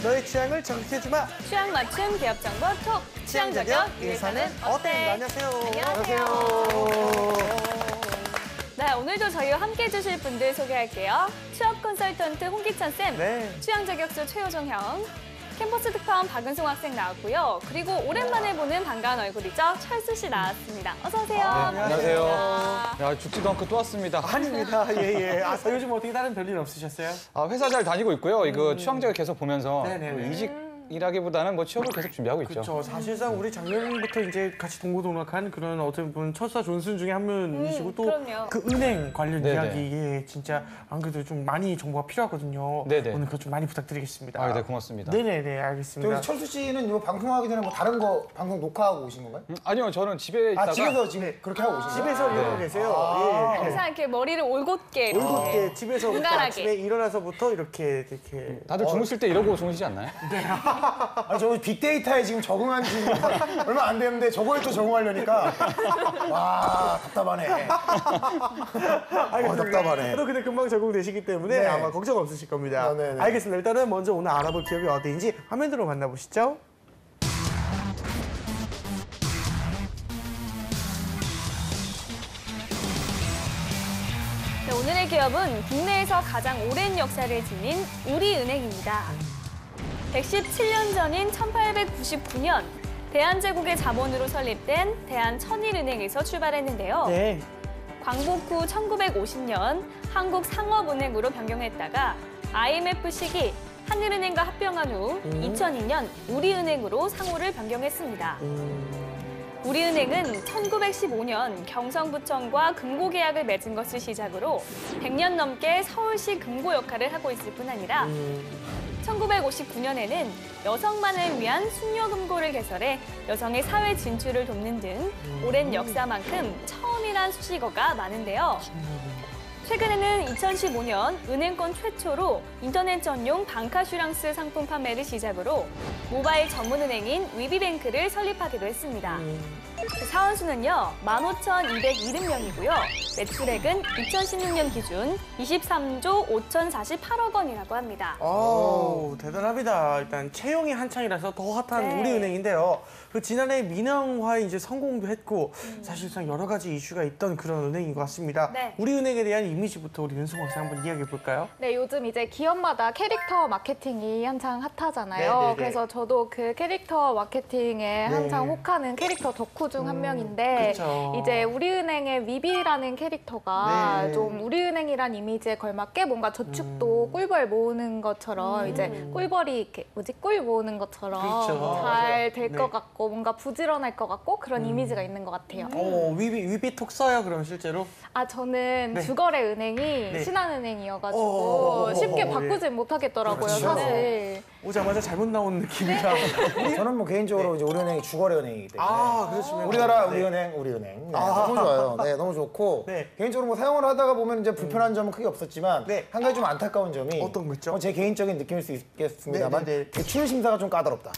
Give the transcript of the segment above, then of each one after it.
너의 취향을 저격해주마. 취향 맞춤 기업 정보 톡. 취향 저격 위해서는 어때? 안녕하세요. 안녕하세요. 네, 오늘도 저희와 함께 해주실 분들 소개할게요. 취업 컨설턴트 홍기찬 쌤, 네. 취향 저격수 최효정 형, 캠퍼스 특파원 박은송 학생 나왔고요. 그리고 오랜만에 보는 반가운 얼굴이죠. 철수 씨 나왔습니다. 어서 오세요. 네, 안녕하세요. 야, 죽지도 않고 또 왔습니다. 아닙니다. 예. 요즘 어떻게 다른 별일 없으셨어요? 회사 잘 다니고 있고요. 이거 취향적을 계속 보면서 네네네. 이직이라기보다는 뭐 취업을 계속 준비하고 있죠. 그렇죠. 사실상 우리 작년부터 이제 같이 동고동락한 그런 어떤 분 철사 존슨 중에 한 분이시고 또 그럼요. 그 은행 관련 네네. 이야기에 진짜 안 그래도 좀 많이 정보가 필요하거든요. 네네. 오늘 그거 좀 많이 부탁드리겠습니다. 네, 고맙습니다. 네네네, 알겠습니다. 저기 철수 씨는 이거 방송하기 전에 뭐 다른 거 방송 녹화하고 오신 건가요? 아니요, 저는 집에 있다가 집에서 지금 그렇게 하고 오신 거예요? 집에서 이러고 계세요. 예. 항상 이렇게 머리를 올곧게 이렇게. 올곧게 집에서 은갈하게. 아침에 일어나서부터 이렇게 다들 주무실 때 이러고 주무시지 않나요? 아니, 저 빅데이터에 지금 적응한 지 얼마 안 됐는데 저거에 또 적응하려니까 와 답답하네. 답답하네. 또 근데 금방 적응되시기 때문에 네. 아마 걱정 없으실 겁니다. 네네. 알겠습니다. 일단은 먼저 오늘 알아볼 기업이 어디인지 화면으로 만나보시죠. 네, 오늘의 기업은 국내에서 가장 오랜 역사를 지닌 우리은행입니다. 117년 전인 1899년 대한제국의 자본으로 설립된 대한천일은행에서 출발했는데요. 네. 광복 후 1950년 한국상업은행으로 변경했다가 IMF 시기 한일은행과 합병한 후 2002년 우리은행으로 상호를 변경했습니다. 우리은행은 1915년 경성부청과 금고 계약을 맺은 것을 시작으로 100년 넘게 서울시 금고 역할을 하고 있을 뿐 아니라 1959년에는 여성만을 위한 숙녀금고를 개설해 여성의 사회 진출을 돕는 등 오랜 역사만큼 처음이란 수식어가 많은데요. 최근에는 2015년 은행권 최초로 인터넷 전용 방카슈랑스 상품 판매를 시작으로 모바일 전문은행인 위비뱅크를 설립하기도 했습니다. 사원수는요, 15,270명이고요. 매출액은 2016년 기준 23조 5,048억 원이라고 합니다. 대단합니다. 일단 채용이 한창이라서 더 핫한 네. 우리은행인데요. 그 지난해 민영화에 이제 성공도 했고 사실상 여러 가지 이슈가 있던 그런 은행인 것 같습니다. 네. 우리은행에 대한 이미지부터 우리 은송 학생 한번 이야기해 볼까요? 네, 요즘 이제 기업마다 캐릭터 마케팅이 한창 핫하잖아요. 네네네. 그래서 저도 그 캐릭터 마케팅에 한창 혹하는 캐릭터 덕후 중 한 명인데 그쵸. 이제 우리은행의 위비라는 캐릭터가 네. 좀 우리은행이란 이미지에 걸맞게 뭔가 저축도 꿀벌 모으는 것처럼 이제 꿀벌이 이렇게 꿀 모으는 것처럼 그렇죠. 잘 될 것 네. 같고 뭔가 부지런할 것 같고 그런 이미지가 있는 것 같아요. 위비톡 써요, 그럼 실제로? 아, 저는 네. 주거래 은행이 네. 신한은행이어가지고 쉽게 바꾸질 못하겠더라고요, 그렇죠. 사실. 오자마자 잘못 나온 느낌이라. 저는 뭐 개인적으로 이제 우리은행이 주거래 은행이기 때문에 그렇습니다. 우리나라 네. 우리은행. 네, 너무 좋아요. 네, 너무 좋고 네. 개인적으로 뭐 사용을 하다가 보면 이제 불편한 점은 크게 없었지만 네. 한 가지 좀 안타까운 점이 어떤 거 있죠? 제 개인적인 느낌일 수 있겠습니다만 네, 네, 네. 대출 심사가 좀 까다롭다.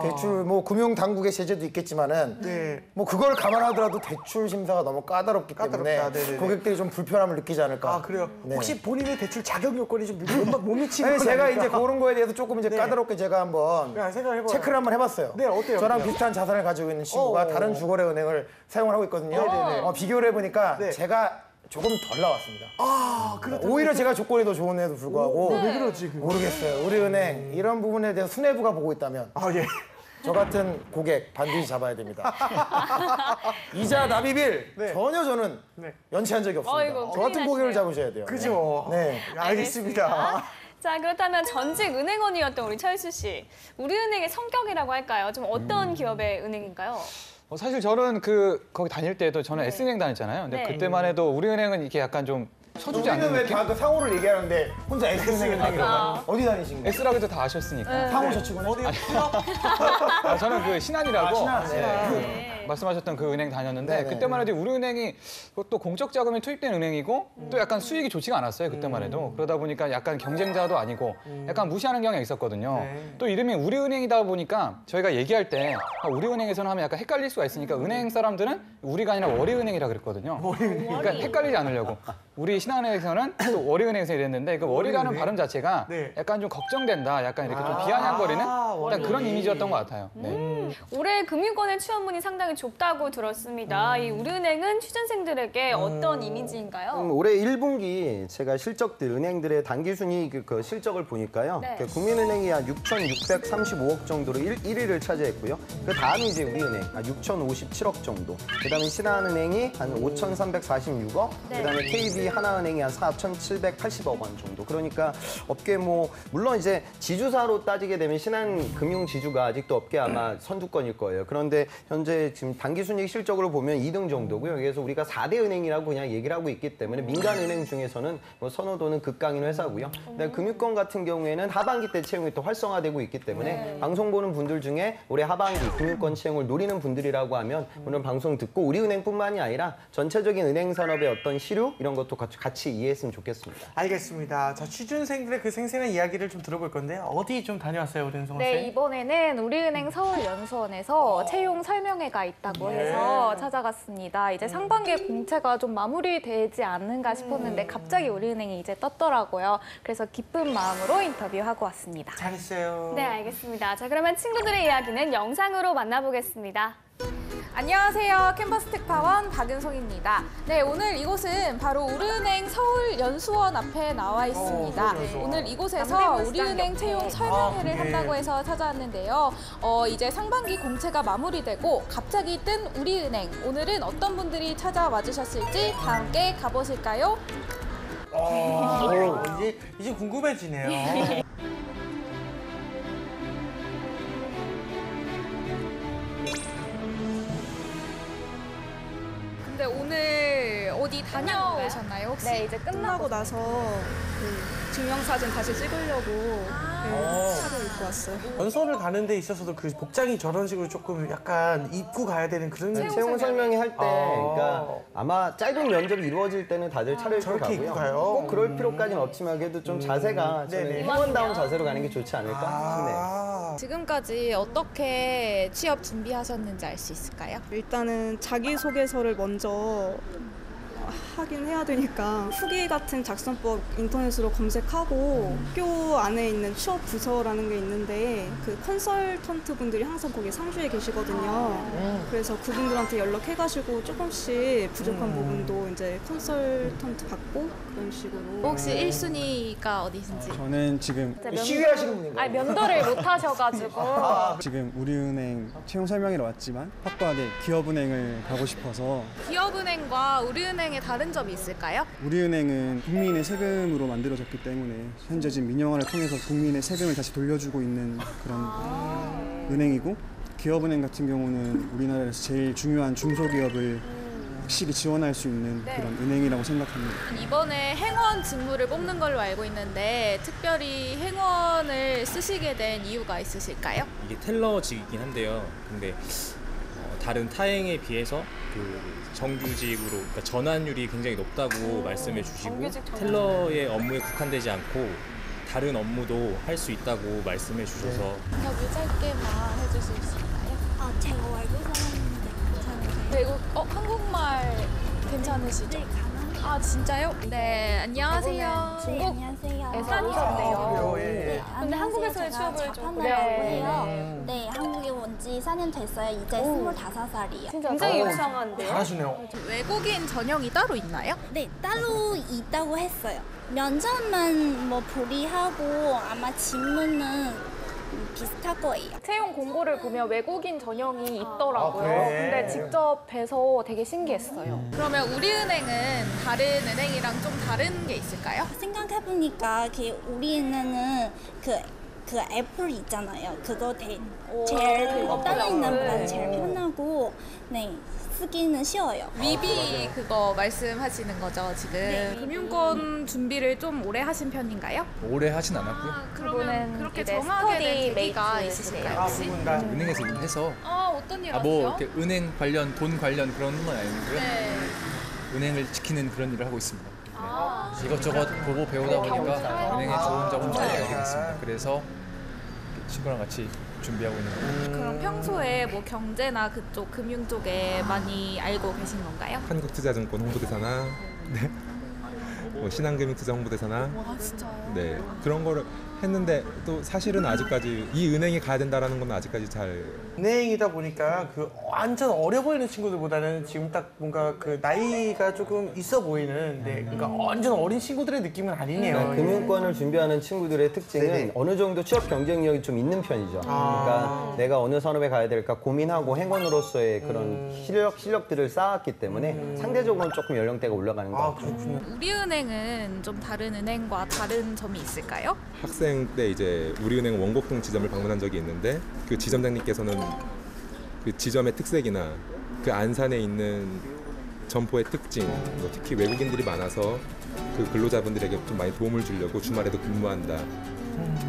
대출 뭐 금융 당국의 제재도 있겠지만은 네. 뭐 그걸 감안하더라도 대출 심사가 너무 까다롭기 때문에 까다롭다. 네네네. 고객들이 좀 불편함을 느끼지 않을까. 그래요? 네. 혹시 본인의 대출 자격 요건이 좀 못 미치는 아니, 건 제가 아닐까? 이제 그런 거에 대해서 조금 이제 네. 까다롭게 제가 한번 네, 생각해봐요. 체크를 한번 해봤어요. 네, 어때요? 저랑 어때요? 비슷한 자산을 가지고 있는 친구가 다른 주거래 은행을 사용을 하고 있거든요. 네네네. 비교를 해보니까 네. 제가 조금 덜 나왔습니다. 그렇다. 오히려 제가 조건이 더 좋은데도 불구하고 왜 그러지? 그거? 모르겠어요. 우리 은행 이런 부분에 대해서 수뇌부가 보고 있다면 예. 저 같은 고객 반드시 잡아야 됩니다. 이자 납입일 네. 전혀 저는 네. 연체한 적이 없습니다. 어이구, 저 같은 큰일 고객을 나시네요. 잡으셔야 돼요. 그죠? 네. 알겠습니다. 자, 그렇다면 전직 은행원이었던 우리 철수 씨. 우리은행의 성격이라고 할까요? 좀 어떤 기업의 은행인가요? 사실 저는 거기 다닐 때도 저는 S은행 다녔잖아요. 근데 네. 그때만 해도 우리은행은 이렇게 약간 좀 쳐주지 않는 우리는 왜 느낌? 다 그 상호를 얘기하는데 혼자 S은행을 얘기해요? 어디 다니신 거예요? S라고 해도 다 아셨으니까. 상호 저축은 어디? 저는 그 신한이라고 신한. 네. 말씀하셨던 그 은행 다녔는데 네네. 그때만 해도 우리은행이 또 공적 자금이 투입된 은행이고 또 약간 수익이 좋지가 않았어요. 그때만 해도. 그러다 보니까 약간 경쟁자도 아니고 약간 무시하는 경향이 있었거든요. 네. 또 이름이 우리은행이다 보니까 저희가 얘기할 때 우리은행에서는 하면 약간 헷갈릴 수가 있으니까 은행 사람들은 우리가 아니라 월이은행이라 그랬거든요. 그러니까 헷갈리지 않으려고. 우리 신한은행에서는 또 월희은행에서 이랬는데 그 월이라는 월희은행? 발음 자체가 네. 약간 좀 걱정된다, 약간 이렇게 좀 비아냥거리는 약간 그런 월희. 이미지였던 것 같아요. 네. 올해 금융권의 취업문이 상당히 좁다고 들었습니다. 이 우리은행은 취준생들에게 어떤 이미지인가요? 올해 1분기 제가 실적들, 은행들의 단기순이익 그 실적을 보니까요. 네. 그 국민은행이 한 6,635억 정도로 1위를 차지했고요. 그 다음이 이제 우리은행, 6,057억 정도. 그 다음에 신한은행이 한 5,346억. 네. 그 다음에 KB 하나은행이 한 4,780억 원 정도. 그러니까 업계 물론 이제 지주사로 따지게 되면 신한금융지주가 아직도 업계 아마 선두권일 거예요. 그런데 현재 지금 단기순이익 실적으로 보면 2등 정도고요. 그래서 우리가 4대 은행이라고 그냥 얘기를 하고 있기 때문에 민간은행 중에서는 선호도는 극강인 회사고요. 그다음에 금융권 같은 경우에는 하반기 때 채용이 또 활성화되고 있기 때문에 방송 보는 분들 중에 올해 하반기 금융권 채용을 노리는 분들이라고 하면 오늘 방송 듣고 우리은행뿐만이 아니라 전체적인 은행 산업의 어떤 시류 이런 것도 같이 이해했으면 좋겠습니다. 알겠습니다. 자, 취준생들의 그 생생한 이야기를 좀 들어볼 건데 어디 좀 다녀왔어요, 우리 은성 네, 쌤? 이번에는 우리은행 서울연수원에서 채용 설명회가 있다고 해서 찾아갔습니다. 이제 상반기에 공채가 좀 마무리되지 않는가 싶었는데 갑자기 우리은행이 이제 떴더라고요. 그래서 기쁜 마음으로 인터뷰하고 왔습니다. 잘했어요. 네, 알겠습니다. 자, 그러면 친구들의 이야기는 영상으로 만나보겠습니다. 안녕하세요. 캔버스 특파원 박은송입니다. 네, 오늘 이곳은 바로 우리은행 서울연수원 앞에 나와 있습니다. 서울연수원. 오늘 이곳에서 우리은행 채용 설명회를 네. 한다고 해서 찾아왔는데요. 이제 상반기 공채가 마무리되고 갑자기 뜬 우리은행. 오늘은 어떤 분들이 찾아와 주셨을지 다 함께 가보실까요? 이제 궁금해지네요. 근데 오늘 어디 다녀오셨나요, 혹시? 네, 이제 끝나고 나서 그 증명사진 다시 찍으려고 차를 입고 왔어요. 연수원을 가는 데 있어서도 그 복장이 저런 식으로 조금 약간 입고 가야 되는 그런 채용 설명회 할 때, 그러니까 아마 짧은 면접이 이루어질 때는 다들 차를 입고 저렇게 입고 가고요. 가요? 꼭 그럴 필요까지는 없지만 그래도 좀 자세가 저는 네네. 회원다운 자세로 가는 게 좋지 않을까 싶네요. 아, 지금까지 어떻게 취업 준비하셨는지 알 수 있을까요? 일단은 자기소개서를 먼저 하긴 해야 되니까 후기 같은 작성법 인터넷으로 검색하고 학교 안에 있는 취업 부서라는 게 있는데 그 컨설턴트 분들이 항상 거기 상주에 계시거든요. 그래서 그분들한테 연락해가지고 조금씩 부족한 부분도 이제 컨설턴트 받고 그런 식으로. 혹시 1순위가 어디신지? 저는 지금 시위하시는 분인가요? 아니, 면도를 못 하셔가지고. 지금 우리은행 채용 설명회로 왔지만 확고하게 기업은행을 가고 싶어서 기업은행과 우리은행의 다른 점이 있을까요? 우리은행은 국민의 세금으로 만들어졌기 때문에 현재 지금 민영화를 통해서 국민의 세금을 다시 돌려주고 있는 그런 은행이고 기업은행 같은 경우는 우리나라에서 제일 중요한 중소기업을 확실히 지원할 수 있는 그런 은행이라고 생각합니다. 이번에 행원 직무를 뽑는 걸로 알고 있는데 특별히 행원을 쓰시게 된 이유가 있으실까요? 이게 텔러직이긴 한데요. 근데 다른 타행에 비해서 그 정규직으로 그러니까 전환율이 굉장히 높다고 말씀해 주시고 정규직 전환. 텔러의 업무에 국한되지 않고 다른 업무도 할 수 있다고 말씀해 주셔서 인터뷰 짧게만 해주실 수 있나요? 제가 외국 사람인데 괜찮으세요? 외국, 한국말 괜찮으시죠? 네, 가능해요. 아, 진짜요? 네, 안녕하세요. 네, 안녕하세요. 오셨대요. 예. 근데 한국에서의 제가 취업을 좀- 자판이라고 네. 해요. 네, 한국에 온 지 4년 됐어요. 이제 25살이에요. 굉장히 유창한데요? 잘하시네요. 외국인 전형이 따로 있나요? 네, 따로 있다고 했어요. 면접만 보리하고 아마 질문은 비슷할 거예요. 채용 공고를 보면 외국인 전형이 있더라고요. 아, 그래? 근데 직접 뵈서 되게 신기했어요. 그러면 우리은행은 다른 은행이랑 좀 다른 게 있을까요? 생각해보니까 우리는 그 애플 있잖아요. 그거 제일 다른 있는 제일 편하고 네 쓰기는 쉬워요. 위비 그거 말씀하시는 거죠, 지금? 금융권 준비를 좀 오래 하신 편인가요? 오래 하진 않았고요. 그러면 그렇게 이제 정하게 된 스터디 계기가 메이트 있으실까요, 아, 혹시? 누군가. 은행에서 이미 해서 어떤 일 하세요? 뭐 이렇게 은행 관련 돈 관련 그런 건 아니고요. 네. 은행을 지키는 그런 일을 하고 있습니다. 네. 이것저것 보고 배우다 보니까 은행의 좋은 점은 잘 알게 됐습니다. 그래서 친구랑 같이 준비하고 있는 거예요. 그럼 평소에 뭐 경제나 그쪽 금융 쪽에 많이 알고 계신 건가요? 한국투자증권 홍보대사나 뭐 신한금융투자홍보대사나 와, 진짜요? 네 그런 거를 했는데 또 사실은 아직까지 이 은행이 가야 된다라는 건 아직까지 잘 은행이다 보니까 그 완전 어려 보이는 친구들보다는 지금 딱 뭔가 그 나이가 조금 있어 보이는 그러니까 완전 어린 친구들의 느낌은 아니네요. 금융권을 준비하는 친구들의 특징은 네네. 어느 정도 취업 경쟁력이 좀 있는 편이죠. 그러니까 내가 어느 산업에 가야 될까 고민하고 행원으로서의 그런 실력들을 쌓았기 때문에 상대적으로 조금 연령대가 올라가는 것 같아요. 우리은행은 좀 다른 은행과 다른 점이 있을까요? 학생 때 이제 우리은행 원곡동 지점을 방문한 적이 있는데 그 지점장님께서는 그 지점의 특색이나 그 안산에 있는 점포의 특징, 뭐 특히 외국인들이 많아서 그 근로자분들에게 좀 많이 도움을 주려고 주말에도 근무한다.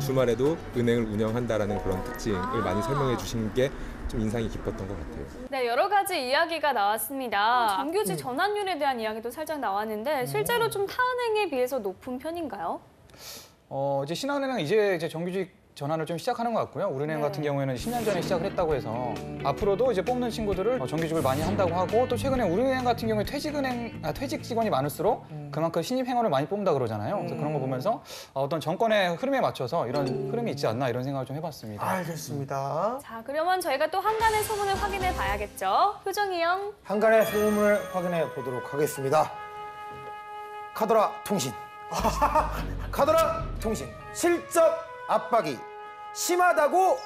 주말에도 은행을 운영한다라는 그런 특징을 많이 설명해 주신 게 좀 인상이 깊었던 것 같아요. 네, 여러 가지 이야기가 나왔습니다. 정규직 전환율에 대한 이야기도 살짝 나왔는데 실제로 좀 타은행에 비해서 높은 편인가요? 이제 신한은행은 이제 정규직 전환을 좀 시작하는 것 같고요. 우리은행 같은 경우에는 10년 전에 시작을 했다고 해서 앞으로도 이제 뽑는 친구들을 정규직을 많이 한다고 하고 또 최근에 우리은행 같은 경우에 퇴직 직원이 많을수록 그만큼 신입 행원을 많이 뽑는다 그러잖아요. 그래서 그런 거 보면서 어떤 정권의 흐름에 맞춰서 이런 흐름이 있지 않나 이런 생각을 좀 해봤습니다. 알겠습니다. 자, 그러면 저희가 또 한간의 소문을 확인해 봐야겠죠. 효정이 형. 한간의 소문을 확인해 보도록 하겠습니다. 카더라 통신. 카더라 통신. 실적 압박이 심하다고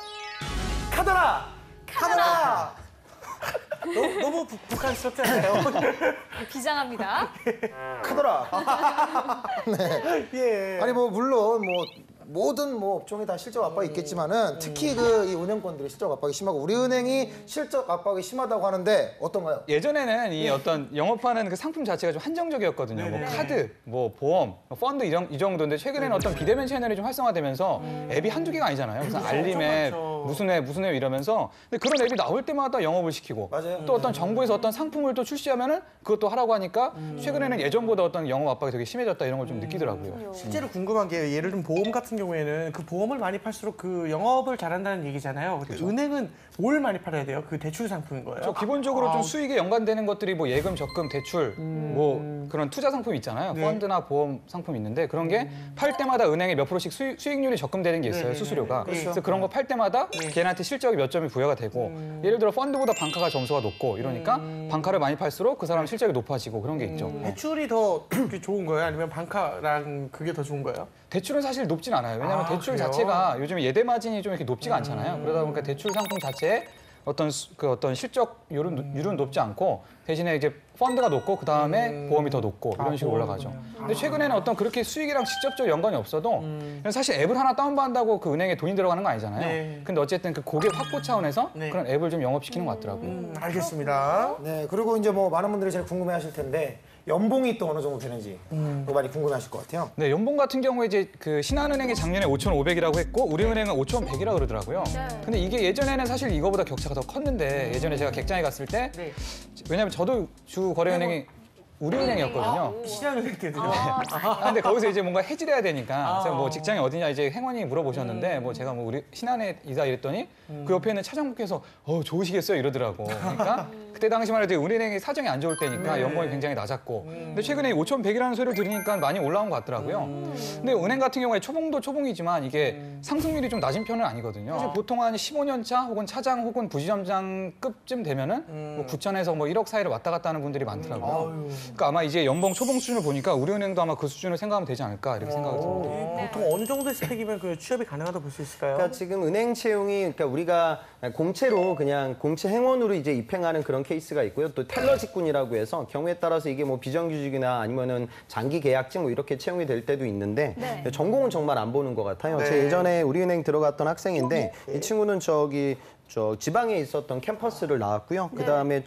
카더라. 카더라. 너무 북한스럽지 않나요? 비장합니다. 카더라. 네. 예. 아니 뭐 물론 뭐 모든 뭐 업종에 다 실적 압박이 있겠지만은 특히 그 이 은행권들의 실적 압박이 심하고 우리은행이 실적 압박이 심하다고 하는데 어떤가요? 예전에는 이 어떤 영업하는 그 상품 자체가 좀 한정적이었거든요. 뭐 카드, 뭐 보험, 뭐 펀드 이 정도인데 최근에는 어떤 비대면 채널이 좀 활성화되면서 앱이 한두 개가 아니잖아요. 그래서 알림 앱, 무슨 앱 이러면서 근데 그런 앱이 나올 때마다 영업을 시키고 맞아요. 또 어떤 정부에서 어떤 상품을 또 출시하면은 그것도 하라고 하니까 최근에는 예전보다 어떤 영업 압박이 되게 심해졌다 이런 걸 좀 느끼더라고요. 실제로 궁금한 게 예를 들면 보험 같은 경우에는 그 보험을 많이 팔수록 그 영업을 잘한다는 얘기잖아요. 근데 은행은 뭘 많이 팔아야 돼요? 그 대출 상품인 거예요? 기본적으로 좀 수익에 연관되는 것들이 뭐 예금, 적금, 대출, 뭐 그런 투자 상품 있잖아요. 펀드나 보험 상품 있는데 그런 게 팔 때마다 은행에 몇 프로씩 수익률이 적금되는 게 있어요. 수수료가. 그래서 그런 거 팔 때마다 걔네한테 실적이 몇 점이 부여가 되고 예를 들어 펀드보다 반카가 점수가 높고 이러니까 반카를 많이 팔수록 그 사람 실적이 높아지고 그런 게 있죠. 대출이 더 좋은 거예요? 아니면 반카랑 그게 더 좋은 거예요? 대출은 사실 높진 않아요. 왜냐하면 대출 그래요? 자체가 요즘 예대 마진이 좀 이렇게 높지가 않잖아요. 그러다 보니까 대출 상품 자체에 어떤 실적률은 높지 않고 대신에 이제 펀드가 높고 그 다음에 보험이 더 높고 이런 식으로 올라가죠. 근데 최근에는 어떤 그렇게 수익이랑 직접적 연관이 없어도 사실 앱을 하나 다운받는다고 그 은행에 돈이 들어가는 거 아니잖아요. 근데 어쨌든 그 고객 확보 차원에서 그런 앱을 좀 영업시키는 것 같더라고요. 알겠습니다. 네, 그리고 이제 뭐 많은 분들이 제일 궁금해하실 텐데 연봉이 또 어느 정도 되는지 그거 많이 궁금해하실 것 같아요. 네, 연봉 같은 경우에 이제 그 신한은행이 작년에 5,500이라고 했고 우리은행은 5,100이라고 그러더라고요. 근데 이게 예전에는 사실 이거보다 격차가 더 컸는데 예전에 제가 객장에 갔을 때 왜냐면 저도 주 거래은행이 우리은행이었거든요. 신한은행 때도요? 근데 거기서 이제 뭔가 해지해야 되니까 그래서 뭐 직장이 어디냐 이제 행원이 물어보셨는데 뭐 제가 뭐 우리 신한은행이다 이랬더니 그 옆에 있는 차장님께서 좋으시겠어요 이러더라고. 그러니까 그때 당시만 해도 우리은행이 사정이 안 좋을 때니까 연봉이 굉장히 낮았고 근데 최근에 5,100이라는 소리를 들으니까 많이 올라온 것 같더라고요. 근데 은행 같은 경우에 초봉도 초봉이지만 이게 상승률이 좀 낮은 편은 아니거든요. 사실 보통 한 15년 차 혹은 차장 혹은 부지점장급쯤 되면은 뭐 9천에서 뭐 1억 사이를 왔다 갔다 하는 분들이 많더라고요. 그러니까 아마 이제 연봉 초봉 수준을 보니까 우리은행도 아마 그 수준을 생각하면 되지 않을까 이렇게 생각이 듭니다. 보통 어느 정도의 스펙이면 그 취업이 가능하다고 볼 수 있을까요? 그러니까 지금 은행 채용이 그러니까 우리가 공채로 그냥 공채 행원으로 이제 입행하는 그런 케이스가 있고요. 또 텔러 직군이라고 해서 경우에 따라서 이게 뭐 비정규직이나 아니면은 장기 계약직 뭐 이렇게 채용이 될 때도 있는데 전공은 정말 안 보는 것 같아요. 제 예전에 우리은행 들어갔던 학생인데 이 친구는 저 지방에 있었던 캠퍼스를 나왔고요. 그다음에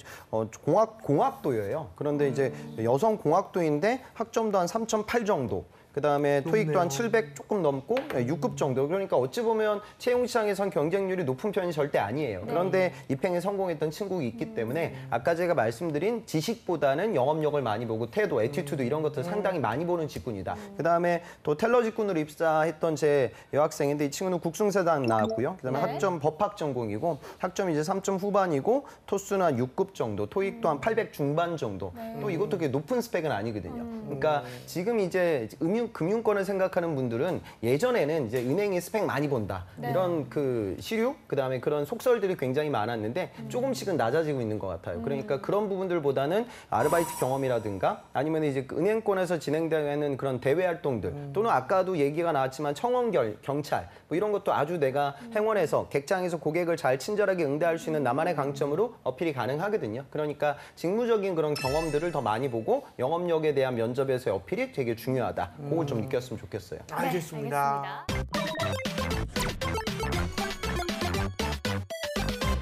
공학도예요. 그런데 이제 여성 공학도인데 학점도 한 3.8 정도. 그다음에 토익도 한 높네요. 700 조금 넘고 6급 정도. 그러니까 어찌 보면 채용 시장에선 경쟁률이 높은 편이 절대 아니에요. 그런데 입행에 성공했던 친구가 있기 때문에 아까 제가 말씀드린 지식보다는 영업력을 많이 보고 태도, 애티튜드 이런 것들 상당히 많이 보는 직군이다. 그다음에 또 텔러 직군으로 입사했던 제 여학생인데 이 친구는 국숭세단 나왔고요. 그다음에 학점 법학 전공이고 학점이 이제 3점 후반이고 토스는 한 6급 정도, 토익도 한 800 중반 정도. 또 이것도 그렇게 높은 스펙은 아니거든요. 그러니까 지금 이제 금융권을 생각하는 분들은 예전에는 이제 은행이 스펙 많이 본다 이런 그 시류 그다음에 그런 속설들이 굉장히 많았는데 조금씩은 낮아지고 있는 것 같아요. 그러니까 그런 부분들보다는 아르바이트 경험이라든가 아니면 이제 그 은행권에서 진행되는 그런 대외 활동들 또는 아까도 얘기가 나왔지만 청원결, 경찰 뭐 이런 것도 아주 내가 행원에서 객장에서 고객을 잘 친절하게 응대할 수 있는 나만의 강점으로 어필이 가능하거든요. 그러니까 직무적인 그런 경험들을 더 많이 보고 영업력에 대한 면접에서의 어필이 되게 중요하다. 그걸 좀 느꼈으면 좋겠어요. 알겠습니다.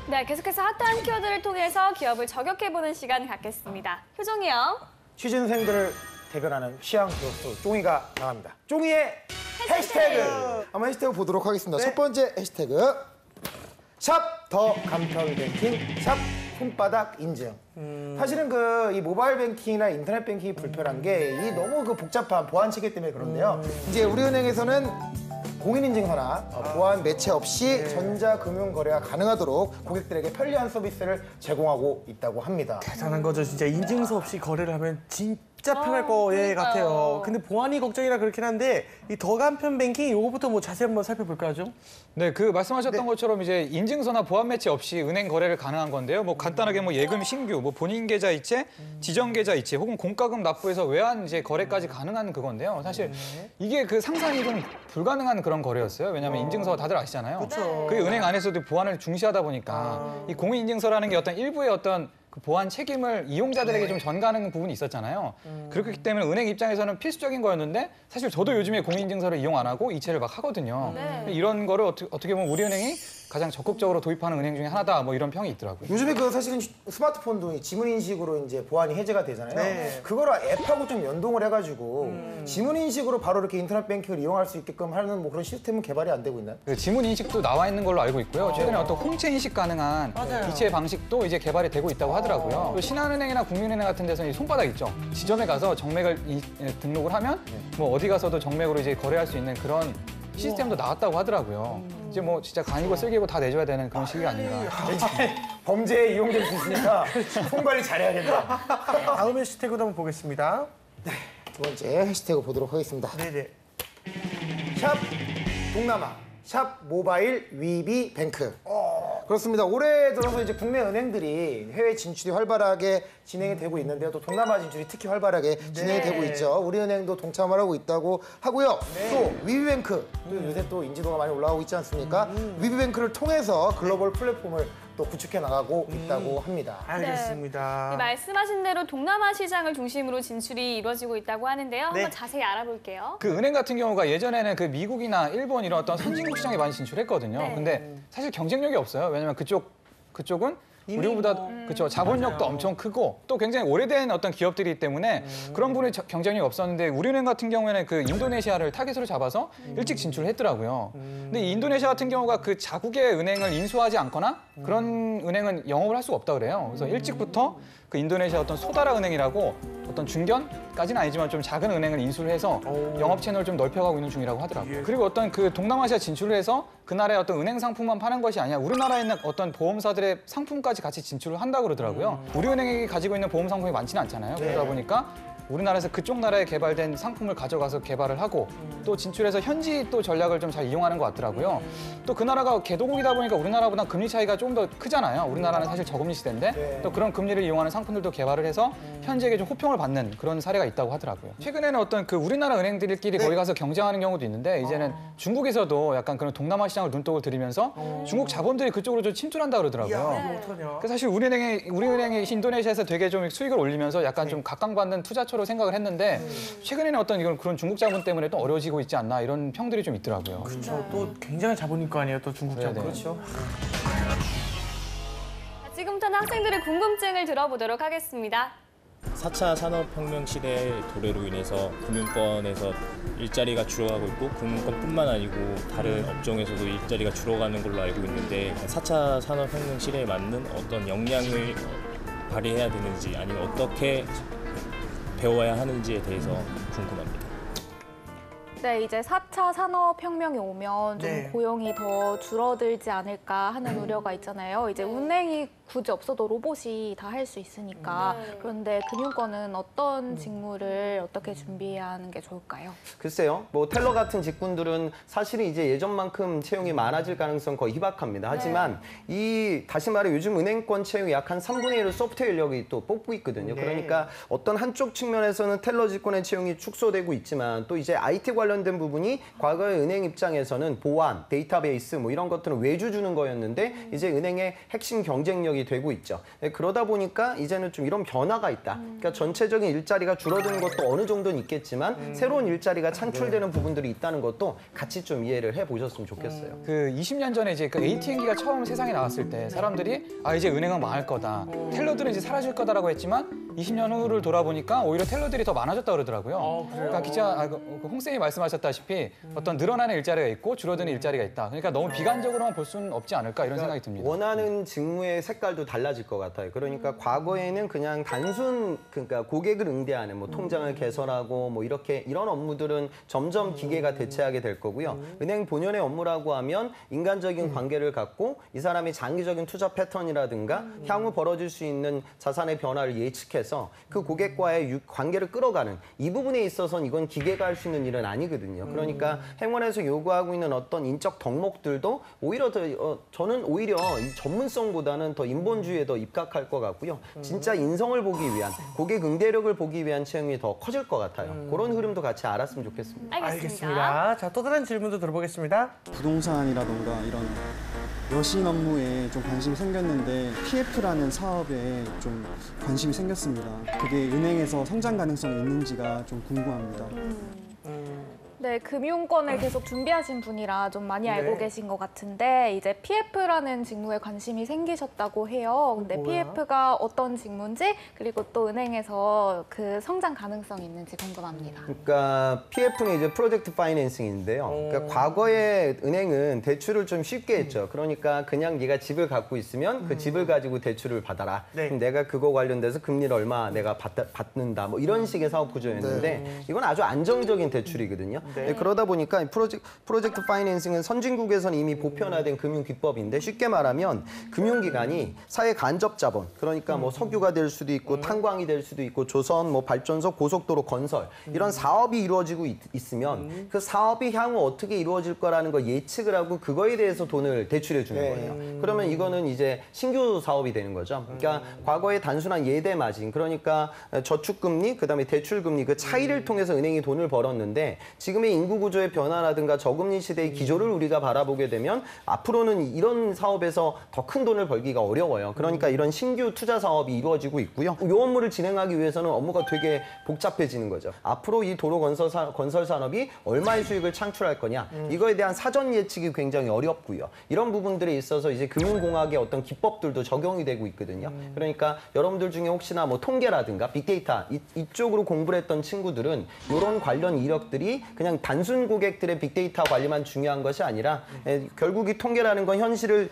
네, 계속해서 핫한 키워드를 통해서 기업을 저격해보는 시간 갖겠습니다. 효정이 형. 취준생들을 대변하는 취향 교수 쫑이가 나갑니다. 쫑이의 해시태그! 한번 해시태그 보도록 하겠습니다. 첫 번째 해시태그 샵 더 간편 뱅킹 샵 손바닥 인증. 사실은 이 모바일 뱅킹이나 인터넷 뱅킹이 불편한 게 이 너무 복잡한 보안 체계 때문에 그런데요. 이제 우리은행에서는 공인인증서나 보안 매체 없이 전자금융거래가 가능하도록 고객들에게 편리한 서비스를 제공하고 있다고 합니다. 대단한 거죠. 진짜 인증서 없이 거래를 하면 진짜 편할 거에 같아요. 근데 보안이 걱정이라 그렇긴 한데 이 더 간편 뱅킹 요거부터 뭐 자세히 한번 살펴볼까요, 좀? 네, 그 말씀하셨던 것처럼 이제 인증서나 보안 매체 없이 은행 거래를 가능한 건데요. 뭐 간단하게 뭐 예금 신규, 뭐 본인 계좌 이체, 지정 계좌 이체, 혹은 공과금 납부해서 외환 이제 거래까지 가능한 그건데요. 사실 이게 그 상상이 좀 불가능한 그런 거래였어요. 왜냐하면 인증서 다들 아시잖아요. 그쵸. 그게 은행 안에서도 보안을 중시하다 보니까 이 공인 인증서라는 게 어떤 일부의 어떤 그 보안 책임을 이용자들에게 좀 전가하는 부분이 있었잖아요. 그렇기 때문에 은행 입장에서는 필수적인 거였는데 사실 저도 요즘에 공인인증서를 이용 안 하고 이체를 막 하거든요. 이런 거를 어떻게 보면 우리은행이 가장 적극적으로 도입하는 은행 중에 하나다 뭐 이런 평이 있더라고요. 요즘에 사실은 스마트폰도 지문인식으로 이제 보안이 해제가 되잖아요. 그거를 앱하고 좀 연동을 해가지고 지문인식으로 바로 이렇게 인터넷 뱅킹을 이용할 수 있게끔 하는 뭐 그런 시스템은 개발이 안 되고 있나요? 그 지문 인식도 나와 있는 걸로 알고 있고요. 최근에 어떤 홍채 인식 가능한 이체 방식도 이제 개발이 되고 있다고 하더라고요. 또 신한은행이나 국민은행 같은 데서는 이 손바닥 있죠. 지점에 가서 정맥을 등록을 하면 뭐 어디 가서도 정맥으로 이제 거래할 수 있는 그런 시스템도 나왔다고 하더라고요. 이제 뭐 진짜 간이고 쓸개고 다 내줘야 되는 그런 시기가 아닌가. 범죄에 이용될 수 있으니까 손 관리 잘해야겠다. 다음 해시태그도 한번 보겠습니다. 두 번째 해시태그 보도록 하겠습니다. 네네. 샵 동남아, 샵 모바일 위비 뱅크. 그렇습니다. 올해 들어서 이제 국내 은행들이 해외 진출이 활발하게 진행이 되고 있는데요. 또 동남아 진출이 특히 활발하게 진행이 되고 있죠. 우리은행도 동참을 하고 있다고 하고요. 또 위비뱅크, 또 요새 또 인지도가 많이 올라오고 있지 않습니까? 위비뱅크를 통해서 글로벌 플랫폼을 또 구축해 나가고 있다고 합니다. 알겠습니다. 이 말씀하신 대로 동남아 시장을 중심으로 진출이 이루어지고 있다고 하는데요. 한번 자세히 알아볼게요. 그 은행 같은 경우가 예전에는 그 미국이나 일본 이런 어떤 선진국 시장에 많이 진출했거든요. 근데 사실 경쟁력이 없어요. 왜냐면 그쪽은 우리보다 그렇죠. 자본력도 엄청 크고 또 굉장히 오래된 어떤 기업들이기 때문에 그런 부분에 경쟁력이 없었는데 우리은행 같은 경우에는 그 인도네시아를 타깃으로 잡아서 일찍 진출을 했더라고요. 근데 이 인도네시아 같은 경우가 그 자국의 은행을 인수하지 않거나 그런 은행은 영업을 할 수가 없다 그래요. 그래서 일찍부터 그 인도네시아 어떤 소다라 은행이라고 어떤 중견까지는 아니지만 좀 작은 은행을 인수를 해서 영업 채널을 좀 넓혀가고 있는 중이라고 하더라고요. 그리고 어떤 그 동남아시아 진출을 해서 그 나라의 어떤 은행 상품만 파는 것이 아니라 우리나라에 있는 어떤 보험사들의 상품까지 같이 진출을 한다고 그러더라고요. 우리은행이 가지고 있는 보험 상품이 많지는 않잖아요. 그러다 보니까 우리나라에서 그쪽 나라에 개발된 상품을 가져가서 개발을 하고 또 진출해서 현지 또 전략을 좀 잘 이용하는 것 같더라고요. 또 그 나라가 개도국이다 보니까 우리나라보다 금리 차이가 좀 더 크잖아요. 우리나라는 사실 저금리 시대인데 또 그런 금리를 이용하는 상품들도 개발을 해서 현지에게 좀 호평을 받는 그런 사례가 있다고 하더라고요. 최근에는 어떤 그 우리나라 은행들끼리 거기 가서 경쟁하는 경우도 있는데 이제는 중국에서도 약간 그런 동남아 시장을 눈독을 들이면서 중국 자본들이 그쪽으로 좀 침투한다 그러더라고요. 그래서 사실 우리은행이 인도네시아에서 되게 좀 수익을 올리면서 약간 좀 각광받는 투자처로 생각을 했는데 최근에는 어떤 그런 중국 자본 때문에 또 어려워지고 있지 않나 이런 평들이 좀 있더라고요. 그렇죠. 또 굉장히 자본일 거 아니에요, 또 중국 자본. 그렇죠. 지금부터는 학생들의 궁금증을 들어보도록 하겠습니다. 4차 산업혁명 시대의 도래로 인해서 금융권에서 일자리가 줄어가고 있고 금융권뿐만 아니고 다른 업종에서도 일자리가 줄어가는 걸로 알고 있는데 4차 산업혁명 시대에 맞는 어떤 역량을 발휘해야 되는지 아니면 어떻게 배워야 하는지에 대해서 궁금합니다. 네, 이제 4차 산업혁명이 오면 좀 네. 고용이 더 줄어들지 않을까 하는 우려가 있잖아요. 이제 운행이 굳이 없어도 로봇이 다 할 수 있으니까. 그런데 금융권은 어떤 직무를 어떻게 준비해야 하는 게 좋을까요? 글쎄요, 뭐 텔러 같은 직군들은 사실은 이제 예전만큼 채용이 많아질 가능성 거의 희박합니다. 하지만 이 다시 말해 요즘 은행권 채용이 약 한 3분의 1을 소프트웨어 인력이 또 뽑고 있거든요. 네. 그러니까 어떤 한쪽 측면에서는 텔러 직군의 채용이 축소되고 있지만 또 이제 IT 관련된 부분이 과거의 은행 입장에서는 보안, 데이터베이스 뭐 이런 것들은 외주 주는 거였는데 이제 은행의 핵심 경쟁력이 되고 있죠. 그러다 보니까 이제는 좀 이런 변화가 있다. 그러니까 전체적인 일자리가 줄어드는 것도 어느 정도는 있겠지만 새로운 일자리가 창출되는 부분들이 있다는 것도 같이 좀 이해를 해보셨으면 좋겠어요. 그 20년 전에 이제 그 ATM기가 처음 세상에 나왔을 때 사람들이 아 이제 은행은 망할 거다. 텔러들은 이제 사라질 거다라고 했지만 20년 후를 돌아보니까 오히려 텔러들이 더 많아졌다 그러더라고요. 그러니까 홍 쌤이 말씀하셨다시피 어떤 늘어나는 일자리가 있고 줄어드는 일자리가 있다. 그러니까 너무 비관적으로만 볼 수는 없지 않을까 이런 생각이 듭니다. 원하는 직무의 색깔도 달라질 것 같아요. 그러니까 과거에는 그냥 단순 그러니까 고객을 응대하는 뭐 통장을 개설하고 뭐 이렇게 이런 업무들은 점점 기계가 대체하게 될 거고요. 은행 본연의 업무라고 하면 인간적인 관계를 갖고 이 사람이 장기적인 투자 패턴이라든가 향후 벌어질 수 있는 자산의 변화를 예측해서 그 고객과의 관계를 끌어가는 이 부분에 있어서는 이건 기계가 할 수 있는 일은 아니거든요. 그러니까 행원에서 요구하고 있는 어떤 인적 덕목들도 오히려 더 저는 오히려 이 전문성보다는 더 인본주의에 더 입각할 것 같고요. 진짜 인성을 보기 위한 고객 응대력을 보기 위한 채용이 더 커질 것 같아요. 그런 흐름도 같이 알았으면 좋겠습니다. 알겠습니다. 자, 또 다른 질문도 들어보겠습니다. 부동산이라던가 이런 여신 업무에 좀 관심이 생겼는데 PF라는 사업에 좀 관심이 생겼습니다. 그게 은행에서 성장 가능성이 있는지가 좀 궁금합니다. 네, 금융권을 계속 준비하신 분이라 좀 많이 알고 계신 것 같은데 이제 PF라는 직무에 관심이 생기셨다고 해요. 근데 PF가 어떤 직무인지 그리고 또 은행에서 그 성장 가능성이 있는지 궁금합니다. 그러니까 PF는 이제 프로젝트 파이낸싱인데요. 그러니까 과거에 은행은 대출을 좀 쉽게 했죠. 그러니까 그냥 네가 집을 갖고 있으면 그 집을 가지고 대출을 받아라. 그럼 내가 그거 관련돼서 금리를 얼마 내가 받는다. 뭐 이런 식의 사업 구조였는데 이건 아주 안정적인 대출이거든요. 네, 그러다 보니까 프로젝트 파이낸싱은 선진국에서는 이미 보편화된 금융 기법인데 쉽게 말하면 금융기관이 사회 간접 자본, 그러니까 뭐 석유가 될 수도 있고 탄광이 될 수도 있고 조선, 뭐 발전소, 고속도로 건설 이런 사업이 이루어지고 있으면 그 사업이 향후 어떻게 이루어질 거라는 걸 예측을 하고 그거에 대해서 돈을 대출해 주는 거예요. 그러면 이거는 이제 신규 사업이 되는 거죠. 그러니까 과거의 단순한 예대 마진, 그러니까 저축금리, 그다음에 대출금리 그 차이를 통해서 은행이 돈을 벌었는데 지금의 인구 구조의 변화라든가 저금리 시대의 기조를 우리가 바라보게 되면 앞으로는 이런 사업에서 더 큰 돈을 벌기가 어려워요. 그러니까 이런 신규 투자 사업이 이루어지고 있고요. 이 업무를 진행하기 위해서는 업무가 되게 복잡해지는 거죠. 앞으로 이 도로 건설 산업이 얼마의 수익을 창출할 거냐 이거에 대한 사전 예측이 굉장히 어렵고요. 이런 부분들에 있어서 이제 금융공학의 어떤 기법들도 적용이 되고 있거든요. 그러니까 여러분들 중에 혹시나 뭐 통계라든가 빅데이터 이쪽으로 공부를 했던 친구들은 이런 관련 이력들이 그냥 단순 고객들의 빅데이터 관리만 중요한 것이 아니라 결국 이 통계라는 건 현실을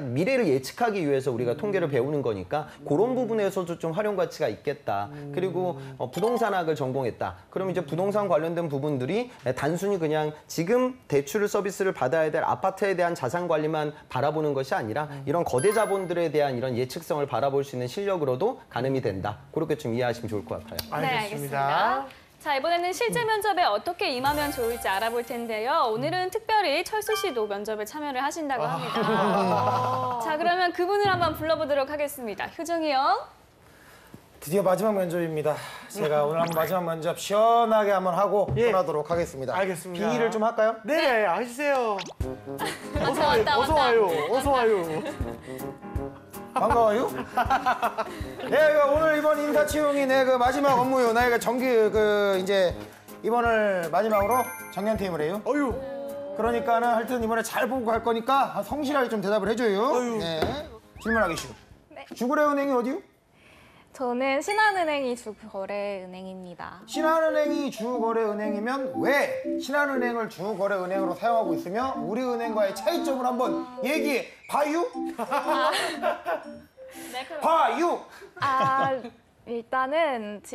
미래를 예측하기 위해서 우리가 통계를 배우는 거니까 그런 부분에서도 좀 활용 가치가 있겠다. 그리고 부동산학을 전공했다. 그럼 이제 부동산 관련된 부분들이 단순히 그냥 지금 대출 서비스를 받아야 될 아파트에 대한 자산 관리만 바라보는 것이 아니라 이런 거대 자본들에 대한 이런 예측성을 바라볼 수 있는 실력으로도 가늠이 된다. 그렇게 좀 이해하시면 좋을 것 같아요. 네, 알겠습니다. 자, 이번에는 실제 면접에 어떻게 임하면 좋을지 알아볼 텐데요. 오늘은 특별히 철수 씨도 면접에 참여를 하신다고 합니다. 자, 그러면 그분을 한번 불러보도록 하겠습니다. 효정이 형. 드디어 마지막 면접입니다. 제가 오늘 한번 마지막 면접 시원하게 한번 하고 떠나도록 하겠습니다. 알겠습니다. 빙의를 좀 할까요? 네, 하세요. 어서 와요. 반가워요. 내가 오늘 이번 인사 채용이 내 그 마지막 업무요. 내가 정규 이제 이번을 마지막으로 정년 퇴임을 해요. 그러니까는 하여튼 이번에 잘 보고 갈 거니까 성실하게 좀 대답을 해줘요. 네. 질문하기 쉬워. 주구래 은행이 어디요? 저는 신한은행이 주거래은행입니다. 신한은행이 주거래은행이면 왜 신한은행을 주거래은행으로 사용하고 있으며 우리은행과의 차이점을 한번 얘기해 봐요. 봐요.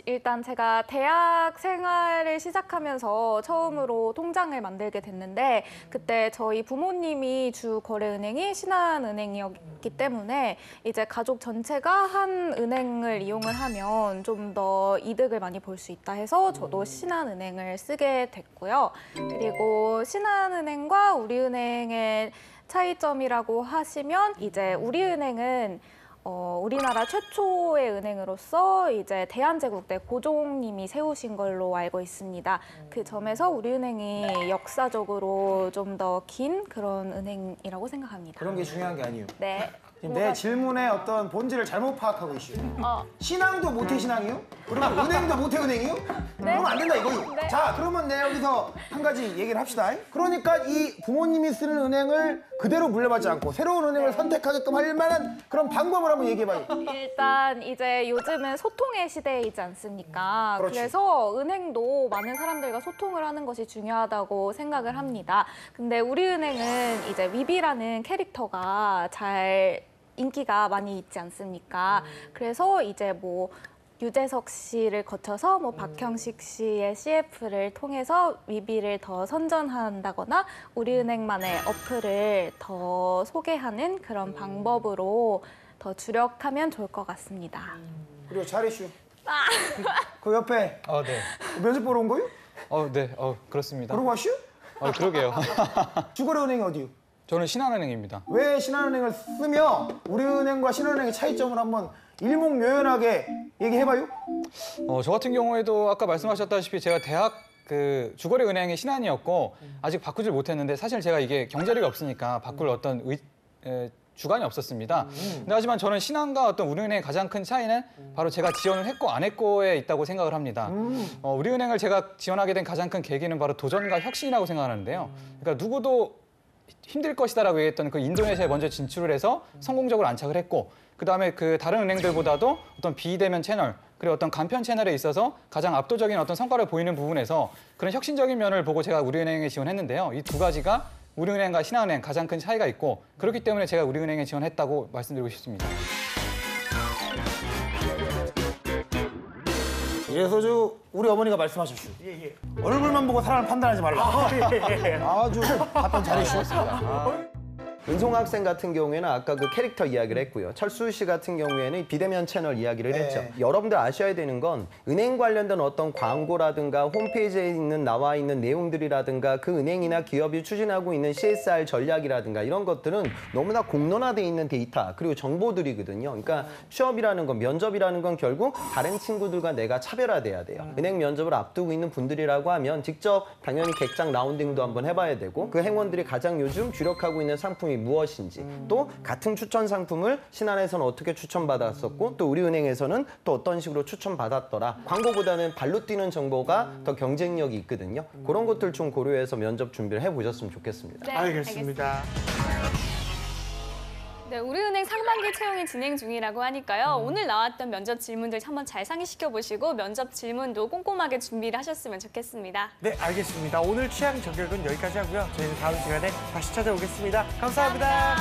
일단 제가 대학 생활을 시작하면서 처음으로 통장을 만들게 됐는데 그때 저희 부모님이 주 거래은행이 신한은행이었기 때문에 이제 가족 전체가 한 은행을 이용을 하면 좀 더 이득을 많이 볼 수 있다 해서 저도 신한은행을 쓰게 됐고요. 그리고 신한은행과 우리은행의 차이점이라고 하시면 이제 우리은행은 우리나라 최초의 은행으로서 이제 대한제국대 고종님이 세우신 걸로 알고 있습니다. 그 점에서 우리은행이 역사적으로 좀 더 긴 그런 은행이라고 생각합니다. 그런 게 중요한 게 아니에요. 네. 지금 내 질문의 어떤 본질을 잘못 파악하고 있어요. 신앙도 모태 신앙이요? 그러면 은행도 모태 은행이요? 그러면 안 된다 이거요. 네. 자, 그러면 내가 여기서 한 가지 얘기를 합시다. 그러니까 이 부모님이 쓰는 은행을 그대로 물려받지 않고 새로운 은행을 선택하게끔 할 만한 그런 방법을 한번 얘기해봐요. 일단 이제 요즘은 소통의 시대이지 않습니까? 그렇지. 그래서 은행도 많은 사람들과 소통을 하는 것이 중요하다고 생각을 합니다. 근데 우리은행은 이제 위비라는 캐릭터가 잘 인기가 많이 있지 않습니까? 그래서 이제 뭐 유재석 씨를 거쳐서 뭐 박형식 씨의 CF를 통해서 위비를 더 선전한다거나 우리은행만의 어플을 더 소개하는 그런 방법으로 더 주력하면 좋을 것 같습니다. 그리고 잘해슈. 그 옆에 네. 면접 보러 온 거요? 네. 그렇습니다. 그러고 왔슈? 그러게요. 주거래은행이 어디요? 저는 신한은행입니다. 왜 신한은행을 쓰며 우리은행과 신한은행의 차이점을 한번 일목요연하게 얘기해봐요. 저 같은 경우에도 아까 말씀하셨다시피 제가 대학 그 주거래 은행이 신한이었고 아직 바꾸질 못했는데 사실 제가 이게 경제력이 없으니까 바꿀 어떤 주관이 없었습니다. 근데 하지만 저는 신한과 어떤 우리은행의 가장 큰 차이는 바로 제가 지원을 했고 안 했고에 있다고 생각을 합니다. 우리은행을 제가 지원하게 된 가장 큰 계기는 바로 도전과 혁신이라고 생각하는데요. 그러니까 누구도 힘들 것이다라고 얘기했던 그 인도네시아에 먼저 진출을 해서 성공적으로 안착을 했고 그다음에 그 다른 은행들보다도 어떤 비대면 채널 그리고 어떤 간편 채널에 있어서 가장 압도적인 어떤 성과를 보이는 부분에서 그런 혁신적인 면을 보고 제가 우리은행에 지원했는데요. 이 두 가지가 우리은행과 신한은행 가장 큰 차이가 있고 그렇기 때문에 제가 우리은행에 지원했다고 말씀드리고 싶습니다. 이래서 우리 어머니가 말씀하셨슈. 얼굴만 보고 사람을 판단하지 말라. 아주 답변 잘해주셨습니다. 은송 학생 같은 경우에는 아까 그 캐릭터 이야기를 했고요. 철수 씨 같은 경우에는 비대면 채널 이야기를 했죠. 여러분들 아셔야 되는 건 은행 관련된 어떤 광고라든가 홈페이지에 나와 있는 내용들이라든가 그 은행이나 기업이 추진하고 있는 CSR 전략이라든가 이런 것들은 너무나 공론화되어 있는 데이터 그리고 정보들이거든요. 그러니까 취업이라는 건 면접이라는 건 결국 다른 친구들과 내가 차별화돼야 돼요. 은행 면접을 앞두고 있는 분들이라고 하면 직접 당연히 객장 라운딩도 한번 해봐야 되고 그 행원들이 가장 요즘 주력하고 있는 상품이 무엇인지 또 같은 추천 상품을 신한에서는 어떻게 추천받았었고 또 우리은행에서는 또 어떤 식으로 추천받았더라. 광고보다는 발로 뛰는 정보가 더 경쟁력이 있거든요. 그런 것들 좀 고려해서 면접 준비를 해보셨으면 좋겠습니다. 네, 알겠습니다. 네, 우리은행 상반기 채용이 진행 중이라고 하니까요. 오늘 나왔던 면접 질문들 한번 잘 상기시켜 보시고 면접 질문도 꼼꼼하게 준비를 하셨으면 좋겠습니다. 네, 알겠습니다. 오늘 취향 저격은 여기까지 하고요. 저희는 다음 시간에 다시 찾아오겠습니다. 감사합니다.